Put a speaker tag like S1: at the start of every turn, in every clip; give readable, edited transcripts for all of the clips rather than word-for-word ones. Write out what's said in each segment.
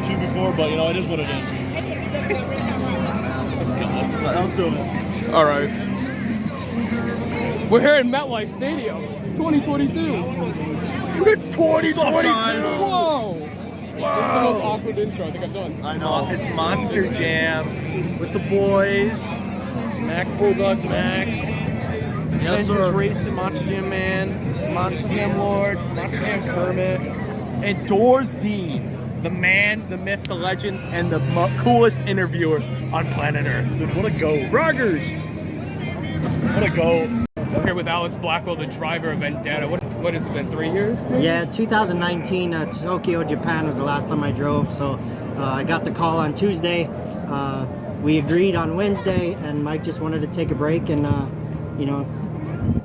S1: YouTube before, but you know, it is what it is. Let's go. Let's do it.
S2: All right. We're here in MetLife Stadium, 2022.
S1: It's 2022.
S2: Whoa! This is the most awkward intro I think I've done.
S1: I know. It's Monster Jam with the boys. MackBullDogMack. Yes, sir. Racing, Monster Jam Man, Monster Jam Lord, Monster Jam Kermit, and Dorzine, the man, the myth, the legend, and the coolest interviewer on planet Earth. Dude, what a go. Roggers! What a go.
S2: We're here with Alex Blackwell, the driver of Vendetta. What has it been, 3 years? Maybe?
S3: Yeah, 2019, Tokyo, Japan was the last time I drove, so I got the call on Tuesday. We agreed on Wednesday, and Mike just wanted to take a break and, you know,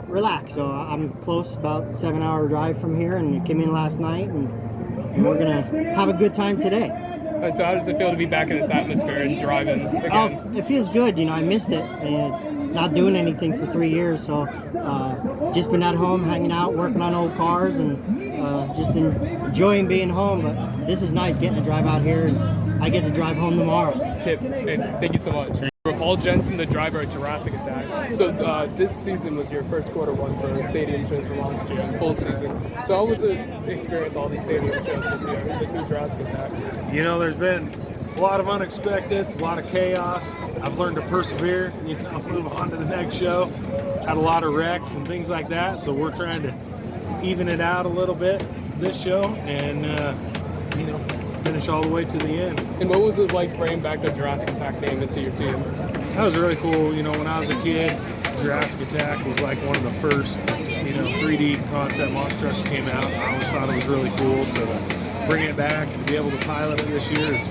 S3: relax. So I'm close, about 7-hour drive from here, and came in last night, and we're gonna have a good time today.
S2: So how does it feel to be back in this atmosphere and driving again?
S3: Oh, it feels good. You know, I missed it, and not doing anything for 3 years. So just been at home, hanging out, working on old cars, and just enjoying being home. But this is nice getting to drive out here, and I get to drive home tomorrow.
S2: Thank you so much. Paul Jensen, the driver at Jurassic Attack. So this season was your first quarter one for stadium shows from last year, full season. So how was it to experience all these stadium shows this year with new Jurassic Attack?
S4: You know, there's been a lot of unexpecteds, a lot of chaos. I've learned to persevere, you know, move on to the next show. Had a lot of wrecks and things like that, so we're trying to even it out a little bit this show and, you know, finish all the way to the end.
S2: And what was it like bringing back the Jurassic Attack name into your team?
S4: That was really cool. You know, when I was a kid, Jurassic Attack was like one of the first, you know, 3D concept monster trucks that came out. I always thought it was really cool. So bringing it back and be able to pilot it this year is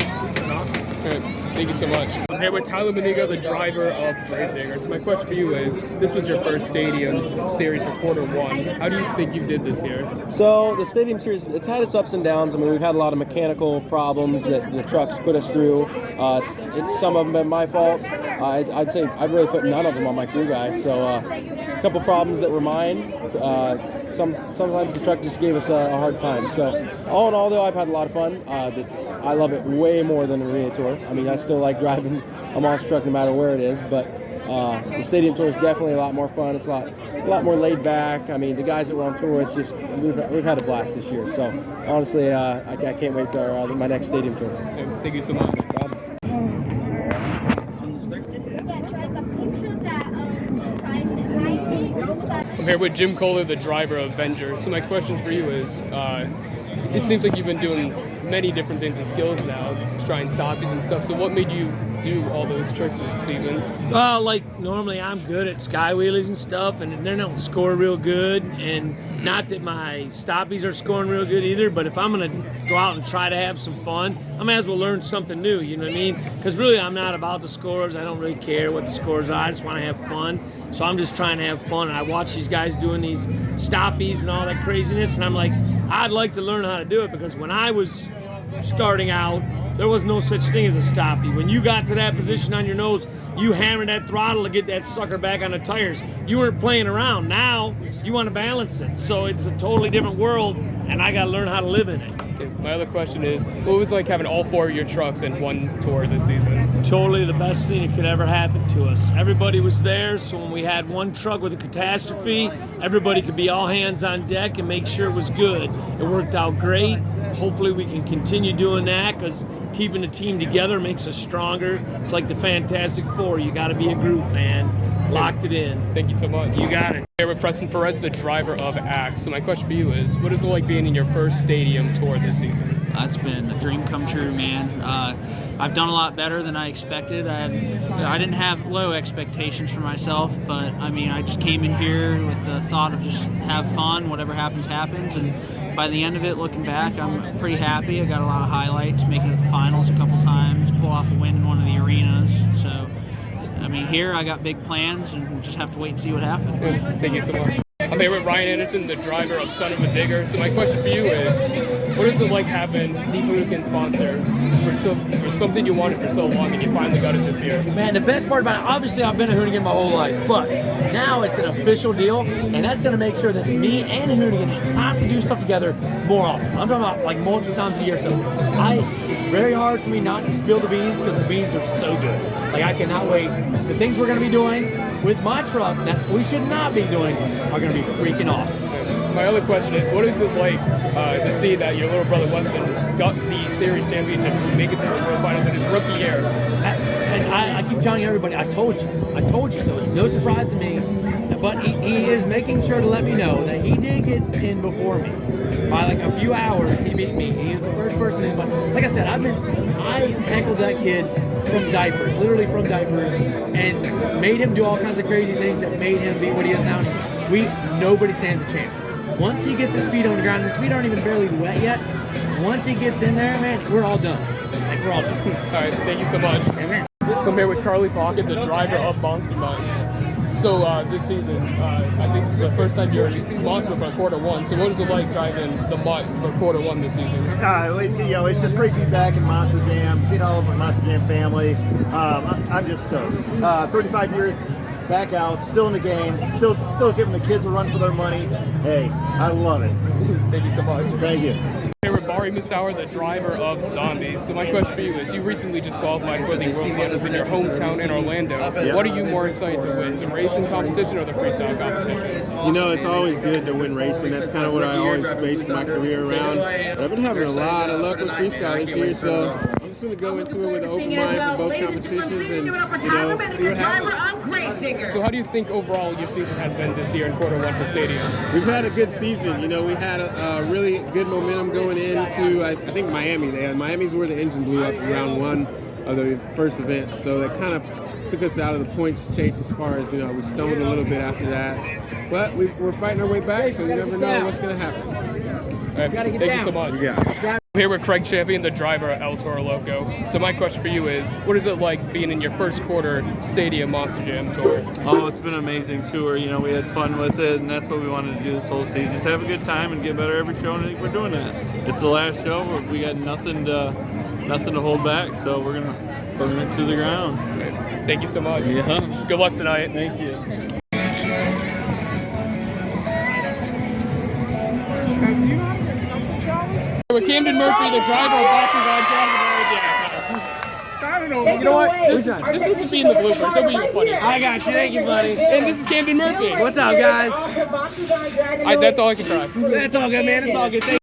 S4: awesome.
S2: Good. Thank you so much. I'm here with Tyler Monigo, the driver of Gravedigger. So my question for you is, this was your first stadium series for quarter one. How do you think you did this year?
S5: So the stadium series, it's had its ups and downs. I mean, we've had a lot of mechanical problems that the trucks put us through. It's some of them been my fault. I'd say I'd really put none of them on my crew guy. So a couple problems that were mine. Sometimes the truck just gave us a hard time. So all in all, though, I've had a lot of fun. I love it way more than the Arena Tour. I mean, I still like driving a monster truck no matter where it is, but the Stadium Tour is definitely a lot more fun. It's a lot more laid back. I mean, the guys that were on tour, it's just we've had a blast this year. So honestly, I can't wait for my next Stadium Tour.
S2: Thank you so much. I'm here with Jim Kohler, the driver of Avenger. So my question for you is, it seems like you've been doing many different things and skills now, trying stoppies and stuff. So what made you do all those tricks this season?
S6: Well, like normally I'm good at sky wheelies and stuff, and they don't score real good. And not that my stoppies are scoring real good either, but if I'm gonna go out and try to have some fun, I might as well learn something new, you know what I mean? Because really I'm not about the scores. I don't really care what the scores are. I just want to have fun. So I'm just trying to have fun. And I watch these guys doing these stoppies and all that craziness, and I'm like, I'd like to learn how to do it, because when I was starting out, there was no such thing as a stoppie. When you got to that position on your nose, you hammered that throttle to get that sucker back on the tires. You weren't playing around. Now you want to balance it. So it's a totally different world, and I got to learn how to live in it.
S2: Okay, my other question is, what was it like having all four of your trucks in one tour this season?
S6: Totally the best thing that could ever happen to us. Everybody was there, so when we had one truck with a catastrophe, everybody could be all hands on deck and make sure it was good. It worked out great. Hopefully we can continue doing that, because keeping the team together makes us stronger. It's like the Fantastic Four. You got to be a group, man. Locked it in.
S2: Thank you so much.
S6: You got it.
S2: Here with Preston Perez, the driver of Axe. So my question for you is, what is it like being in your first stadium tour this season?
S7: It's been a dream come true, man. I've done a lot better than I expected. I didn't have low expectations for myself, but I mean, I just came in here with the thought of just have fun, whatever happens, happens. And by the end of it, looking back, I'm pretty happy. I got a lot of highlights, making it to the finals a couple times, pull off a win in one of the arenas. So, I mean, here I got big plans, and we'll just have to wait and see what happens.
S2: Thank you so much. I'm here with Ryan Anderson, the driver of Son of a Digger. So my question for you is, what is it like having the Hoonigan sponsor for something you wanted for so long and you finally got it this year?
S8: Man, the best part about it, obviously I've been a Hoonigan my whole life, but now it's an official deal, and that's going to make sure that me and Hoonigan have to do stuff together more often. I'm talking about like multiple times a year, so it's very hard for me not to spill the beans because the beans are so good. Like, I cannot wait. The things we're going to be doing with my truck that we should not be doing are going to be freaking awesome.
S2: My other question is, what is it like to see that your little brother Weston got the series championship and make it to the World Finals in his rookie year?
S8: And I keep telling everybody, I told you so. It's no surprise to me. But he is making sure to let me know that he did get in before me. By like a few hours, he beat me. He is the first person in. But like I said, I heckled that kid from diapers, literally from diapers, and made him do all kinds of crazy things that made him be what he is now. Nobody stands a chance. Once he gets his feet on the ground, and his feet aren't even barely wet yet. Once he gets in there, man, we're all done. Like, we're all done.
S2: All right, thank you so much.
S8: Amen.
S2: So I'm here with Charlie Pocket, the driver of Monster Mutt. So this season, I think this is the first time you're responsible for quarter one. So what is it like driving the Mutt for quarter one this season?
S9: It's just great to be back in Monster Jam, seeing all of my Monster Jam family. I'm just stoked. 35 years back out, still in the game, still giving the kids a run for their money. Hey, I love it.
S2: Thank you so much.
S9: Thank you.
S2: Here with Robari Misawa, the driver of Zombies. So my question for you is, you recently just qualified for the World Finals in your hometown in Orlando. What are you more excited to win, the racing competition or the freestyle competition?
S5: You know, it's always good to win racing. That's kind of what I always base my career around. But I've been having a lot of luck with freestyle this year, so I'm just going to go into it with an open mind for both competitions and, see what happens.
S2: So how do you think overall your season has been this year in quarter one for stadiums?
S5: We've had a good season. You know, we had a really good momentum going into, I think, Miami. Miami's where the engine blew up in round one of the first event. So that kind of took us out of the points chase as far as, we stumbled a little bit after that. But we're fighting our way back, so you never know what's going to happen.
S2: Right, thank you so much. I'm here with Craig Champion, the driver at El Toro Loco. So my question for you is, what is it like being in your first quarter stadium Monster Jam tour?
S10: Oh, it's been an amazing tour. We had fun with it, and that's what we wanted to do this whole season. Just have a good time and get better every show, and I think we're doing that. It's the last show. We got nothing to hold back, so we're gonna put it to the ground.
S2: Right. Thank you so much.
S10: Yeah.
S2: Good luck tonight.
S10: Thank you.
S2: With Camden Murphy, the driver of Boxing God, started over. You know what? This would be in the bloopers. It'll be funny.
S8: I got you. Thank you, buddy.
S2: And this is Camden Murphy.
S8: What's up, guys?
S2: That's all I can try.
S8: That's all good, man. It's all good. Thank you.